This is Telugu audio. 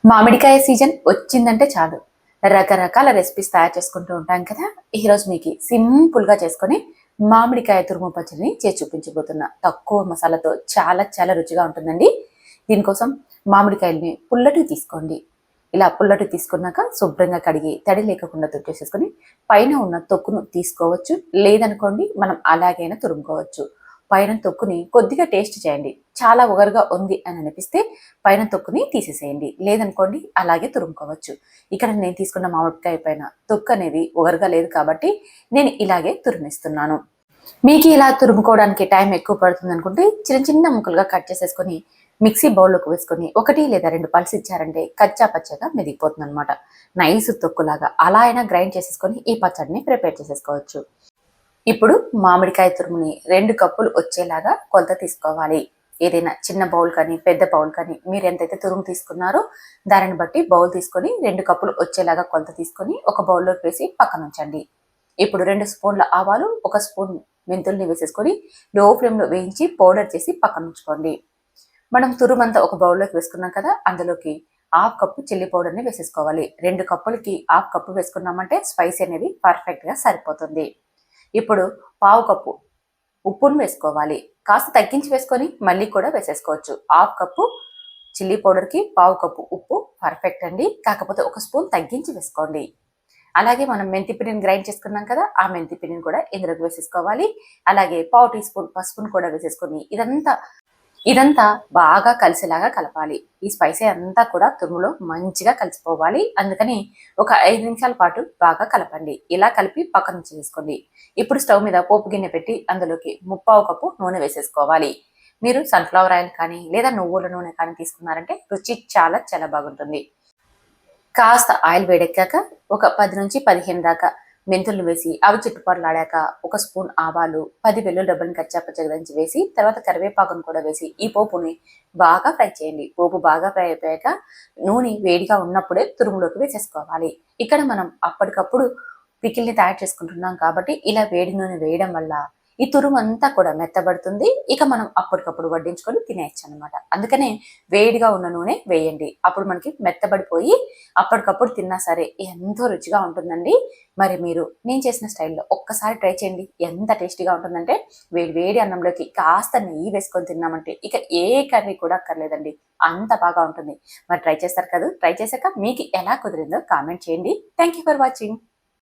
మామిడికాయ సీజన్ వచ్చిందంటే చాలు రకరకాల రెసిపీస్ తయారు చేసుకుంటూ ఉంటాం కదా. ఈరోజు మీకు సింపుల్గా చేసుకొని మామిడికాయ తురుము పచ్చడిని చేసి చూపించబోతున్నా. తక్కువ మసాలాతో చాలా చాలా రుచిగా ఉంటుందండి. దీనికోసం మామిడికాయల్ని పుల్లటి తీసుకోండి. ఇలా పుల్లటి తీసుకున్నాక శుభ్రంగా కడిగి తడి లేకుండా తుడిచేసేసుకొని పైన ఉన్న తొక్కును తీసుకోవచ్చు. లేదనుకోండి మనం అలాగైనా తురుముకోవచ్చు. పైన తొక్కుని కొద్దిగా టేస్ట్ చేయండి. చాలా ఒగరుగా ఉంది అని అనిపిస్తే పైన తొక్కుని తీసేసేయండి. లేదనుకోండి అలాగే తురుముకోవచ్చు. ఇక్కడ నేను తీసుకున్న మామిడికాయ పైన తొక్కు అనేది ఒగరుగా లేదు కాబట్టి నేను ఇలాగే తురిమిస్తున్నాను. మీకు ఇలా తురుముకోవడానికి టైం ఎక్కువ పడుతుంది అనుకుంటే చిన్న చిన్న ముక్కలుగా కట్ చేసేసుకొని మిక్సీ బౌల్లోకి వేసుకొని 1 లేదా 2 పల్స్ ఇచ్చారంటే కచ్చా పచ్చగా మెదిగిపోతుంది అనమాట. నైస్ తొక్కులాగా అలా అయినా గ్రైండ్ చేసేసుకొని ఈ పచ్చడిని ప్రిపేర్ చేసేసుకోవచ్చు. ఇప్పుడు మామిడికాయ తురుముని 2 కప్పులు వచ్చేలాగా కొలత తీసుకోవాలి. ఏదైనా చిన్న బౌల్ కానీ పెద్ద బౌల్ కానీ మీరు ఎంతైతే తురుము తీసుకున్నారో దానిని బట్టి బౌల్ తీసుకొని 2 కప్పులు వచ్చేలాగా కొలత తీసుకొని ఒక బౌల్లోకి వేసి పక్కన ఉంచండి. ఇప్పుడు 2 స్పూన్ల ఆవాలు 1 స్పూన్ మెంతుల్ని వేసేసుకొని లో ఫ్లేమ్లో వేయించి పౌడర్ చేసి పక్కన ఉంచుకోండి. మనం తురుమంతా ఒక బౌల్లోకి వేసుకున్నాం కదా, అందులోకి 1/2 కప్పు చిల్లీ పౌడర్ని వేసేసుకోవాలి. 2 కప్పులకి 1/2 కప్పు వేసుకున్నామంటే స్పైసీ అనేది పర్ఫెక్ట్గా సరిపోతుంది. ఇప్పుడు 1/2 కప్పు ఉప్పును వేసుకోవాలి. కాస్త తగ్గించి వేసుకొని మళ్ళీ కూడా వేసేసుకోవచ్చు. 1/2 కప్పు చిల్లీ పౌడర్కి 1/2 కప్పు ఉప్పు పర్ఫెక్ట్ అండి. కాకపోతే 1 స్పూన్ తగ్గించి వేసుకోండి. అలాగే మనం మెంతి పిండిని గ్రైండ్ చేసుకున్నాం కదా, ఆ మెంతి పిండిని కూడా ఇందులోకి వేసేసుకోవాలి. అలాగే 1/2 టీ స్పూన్ పసుపును కూడా వేసేసుకొని ఇదంతా బాగా కలిసేలాగా కలపాలి. ఈ స్పైసీ అంతా కూడా తురుములో మంచిగా కలిసిపోవాలి. అందుకని ఒక 5 నిమిషాల పాటు బాగా కలపండి. ఇలా కలిపి పక్కన చేసుకోండి. ఇప్పుడు స్టవ్ మీద పోపు గిన్నె పెట్టి అందులోకి 3/4 కప్పు నూనె వేసేసుకోవాలి. మీరు సన్ఫ్లవర్ ఆయిల్ కానీ లేదా నువ్వుల నూనె కానీ తీసుకున్నారంటే రుచి చాలా చాలా బాగుంటుంది. కాస్త ఆయిల్ వేడెక్కాక ఒక 10 నుంచి 15 దాకా మెంతులు వేసి అవి చిట్టుపరలాడాక 1 స్పూన్ ఆవాలు, 10 వెల్లుల్లి రెబ్బలను కచ్చాపచ్చగా దంచి వేసి తర్వాత కరివేపాకును కూడా వేసి ఈ పోపుని బాగా ఫ్రై చేయండి. పోపు బాగా ఫ్రై అయిపోయాక నూనె వేడిగా ఉన్నప్పుడే తురుములోకి వేసేసుకోవాలి. ఇక్కడ మనం అప్పటికప్పుడు పికిల్ని తయారు చేసుకుంటున్నాం కాబట్టి ఇలా వేడి నూనె వేయడం వల్ల ఈ తురుము అంతా కూడా మెత్తబడుతుంది. ఇక మనం అప్పటికప్పుడు వడ్డించుకొని తినేయచ్చు అనమాట. అందుకనే వేడిగా ఉన్న నూనె వేయండి. అప్పుడు మనకి మెత్తబడిపోయి అప్పటికప్పుడు తిన్నా సరే ఎంతో రుచిగా ఉంటుందండి. మరి మీరు నేను చేసిన స్టైల్లో ఒక్కసారి ట్రై చేయండి. ఎంత టేస్టీగా ఉంటుందంటే వేడి వేడి అన్నంలోకి కాస్త నెయ్యి వేసుకొని తిన్నామంటే ఇక ఏ కర్రీ కూడా అక్కర్లేదండి. అంత బాగా ఉంటుంది. మరి ట్రై చేస్తారు కదా. ట్రై చేశాక మీకు ఎలా కుదిరిందో కామెంట్ చేయండి. Thank you for watching.